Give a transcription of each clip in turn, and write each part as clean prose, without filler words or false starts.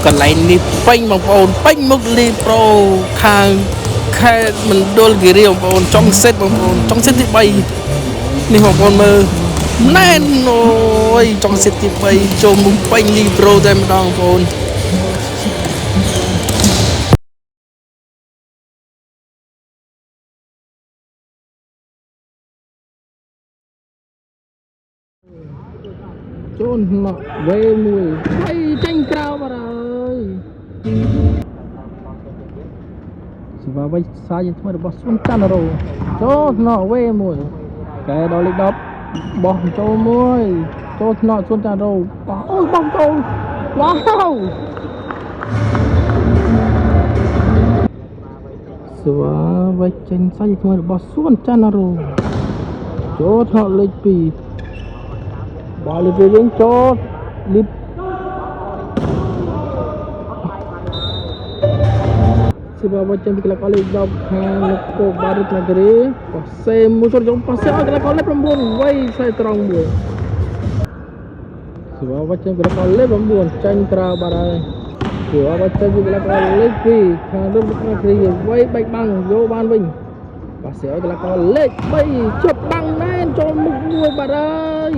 កន្លែងនេះពេញបងប្អូនពេញមុខលីប្រូខាងខេត្តមណ្ឌលគិរីបងប្អូនចុងសិតបងប្អូនចុងសិតទី3នេះបងប្អូនមើលណែនអូយចុងសិតទី3ចូលមុខពេញលីប្រូតែម្ដងបងប្អូនចូលណក់វេមួយហើយចេញក្រៅបាត់ហើយសិវាវិញសាយថ្មីរបស់សុនច័ន្ទរោចូលណក់វេមួយកែដល់លេខ10បោះចូលមួយចូលណក់សុនច័ន្ទរោបោះអូយបោះចូលវ៉ាវសិវាវិញចេញសាយថ្មីរបស់សុនច័ន្ទរោចូលណក់លេខ2បាល់លេខវិញចូលលីបសិវាវិញចេញពីក្លាកលេខ10ខាងលោកកូបារិតនគរីប៉ាសេមួយចូលយកប៉ាសេឲ្យក្លាកលេខ9វៃខ្សែត្រង់មួយសិវាវិញចេញពីក្លាកលេខ9ចាញ់ក្រៅបាត់ហើយសិវាវិញចេញពីក្លាកលេខ2ខាងលោកនគរីវៃបែកបាំងយកបានវិញប៉ាសេឲ្យក្លាកលេខ3ជប់បាំងណែនចូលមុខមួយបាត់ហើយ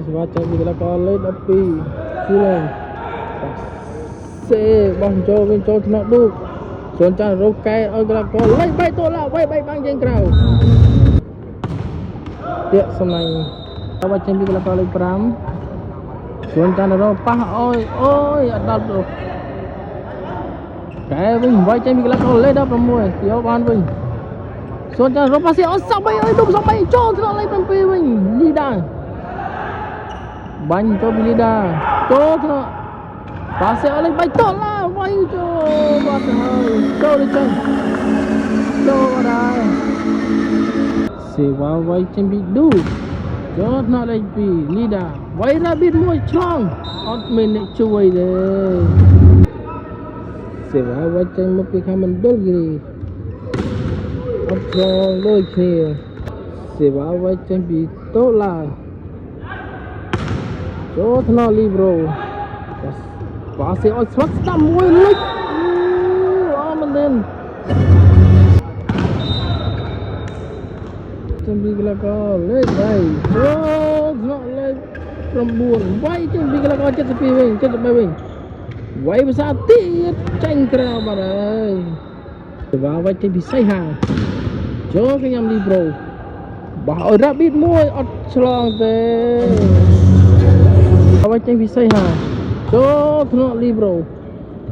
សិវាចេញពីក្លាកលេខ12ជួយឡើងសេបោះចូលវិញចូលថ្នាក់ឌូសុនច័ន្ទរោកែឲ្យក្លាកលេខ3តូឡាវៃបាំងចេញក្រៅតាក់សំណាញ់ទៅចេញពីក្លាកលេខ5សុនច័ន្ទរោប៉ះអើយអូយអត់ដល់ទៅកែវិញវៃចេញពីក្លាកលេខ16យកបានវិញសុនច័ន្ទរោប៉ះស៊ីអត់សបីអើយឌុំសបីចូលថ្នាក់លេខ7វិញលីដាបាញ់ទៅពីលីដាចូលថ្នាក់ប៉ាសេអលេខ3តឡាវៃចូលបាត់ហើយចូលលេខចឹងចូលបាត់ហើយសេវាវៃចេញពីឌូចូលថ្នាក់លេខ2លីដាវៃរ៉ាប៊ីតមួយឆ្លងអត់មានអ្នកជួយទេសេវាវៃចេញមកពីខាងមណ្ឌលគិរីអត់ឆ្លងដូចគ្នាសេវាវៃចេញពីតឡាចូលថ្នាក់លីប្រូប៉ាសេឲ្យស្លាប់ស្ដាំមួយលិចអូមិនមែនចំពីក្លាកលេខ3អូថ្នាក់លេខ9វៃចំពីក្លាក72វិញ73វិញវៃភាសាទៀតចាញ់ក្រៅបាត់ហើយសេវាវៃចេញពីសៃហាចូលកញ្ញាំលីប្រូបោះឲ្យរ៉ាប៊ីតមួយអត់ឆ្លងទេអ្វីចេញពីសៃហាចូលថ្នាក់លីប្រូ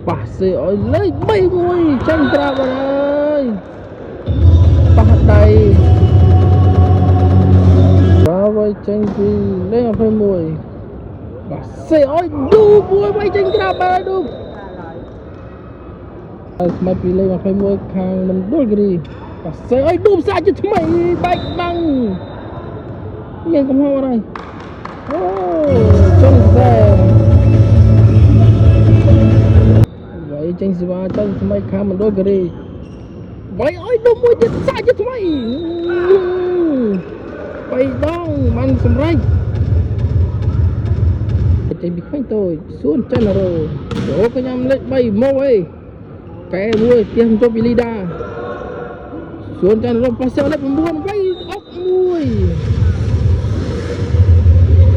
ប៉ះសេឲ្យលេខ3មួយចាញ់ក្រៅបាត់ហើយប៉ះដៃអ្វីចេញពីលេខ21ប៉ះសេឲ្យឌូមួយវៃចេញក្រៅបាត់ឌូហើយស្មាត់ពីលេខ21ខាងមណ្ឌលគិរីប៉ះសេឲ្យឌូផ្សាជាថ្មីបែកបាំងមានកំហុសអត់ហើយអូចុងសែវៃចេញសេវាចេញថ្មីខាងមណ្ឌលគិរីវៃឲ្យឌុំមួយទៀតសាច់ថ្មី3ដងបានសម្រេចចេញពីខ្វែងតូចសួនច័ន្ទរោចូលកញ្ញាំលេខ3មកអីកែមួយផ្ទះជប់ពីលីដាសួនច័ន្ទរោប៉ាសេលេខ9វៃអុកមួយ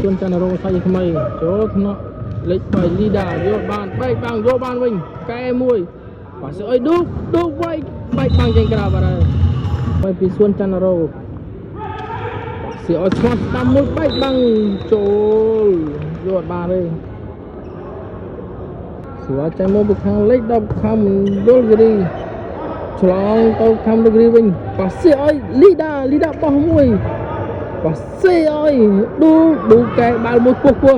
សួនច័ន្ទរោសាច់ថ្មីចូលថ្នាក់លេខ3លីដាយកបានបែកបាំងយកបានវិញកែមួយប៉ាសេឲ្យឌូវៃបែកបាំងចេញក្រៅបាត់ហើយទៅពីសួនច័ន្ទរោសៀឲ្យស្មាត់ស្ដាំមួយបែកបាំងចូលយកអត់បានទេសួរចាំមកពីខាងលេខ10ខាងមណ្ឌលគិរីឆ្លងទៅខាងមណ្ឌលគិរីវិញប៉ាសេឲ្យលីដាបោះមួយប៉ាសេឲ្យឌូកែបាល់មួយពោះ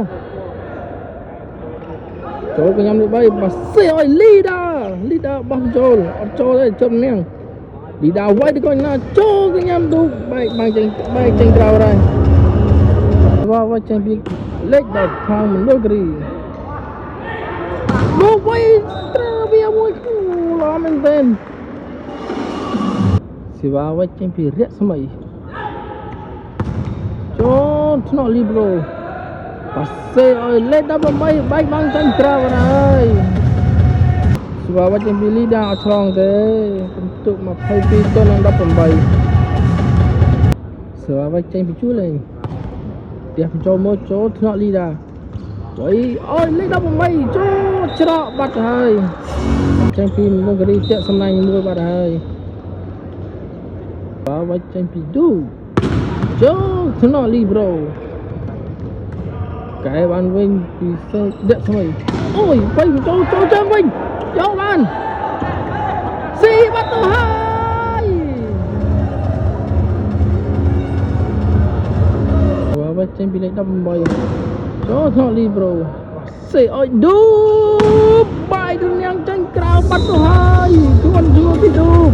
ចូលកញ្ញាំលេខ3ប៉ាសេឲ្យលីដាបោះចូលអត់ចូលទេជប់នាងលីដាវៃទៅកញ្ញាចូលកញ្ញាំឌូបែកបាំងចេញក្រៅហើយវ៉ាចេញពីលេខ10ខាងមណ្ឌលគិរីឌូវៃត្រូវវាមួយល្អមែនទែនសេវាវៃចេញពីរស្មីចូលថ្នាក់លីប្រូ Pasir oi lead dah bermain baik bang Chandra oi. Sebab macam pilih dah acrong te untuk 22 ton yang dapat baik. Sebab macam picu lain. Dia mencoba nak lidah. Oi oi lead dah bermain cerak bat hai. Macam pi negeri tiap senang mula bat hai. Sebab macam pidu. Nak li bro. Cái bạn Vinh thì sẽ đẹp thôi. Ôi Vinh cho Vinh. Cho bạn. Si bắt đầu hai. Và bắt chân bị đâm bay. Cho thọ li bro. Si ôi đúp. Bay đừng yang chân cao bắt đầu hai. Chuan cái đúp.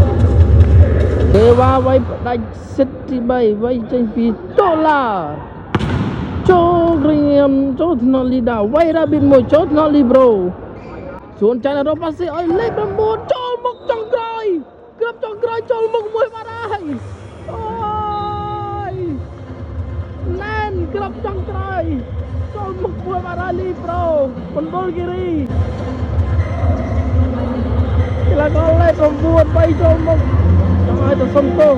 Dewa vai đánh city bay vai chân bị to là. Cho riam cho thọ li da. Vai ra bin môi cho thọ li bro. សួនចាញ់រកប៉ាស៊ីឲ្យលេខ9ចូលមុខចុងក្រោយគ្រាប់ចុងក្រោយចូលមុខមួយបាត់ហើយអូយណែនគ្រាប់ចុងក្រោយចូលមុខមួយបាត់ហើយលីប្រូបណ្ឌុលគិរីកីឡាករលេខ9 3ចូលមុខចង់ឲ្យទៅសុំទោស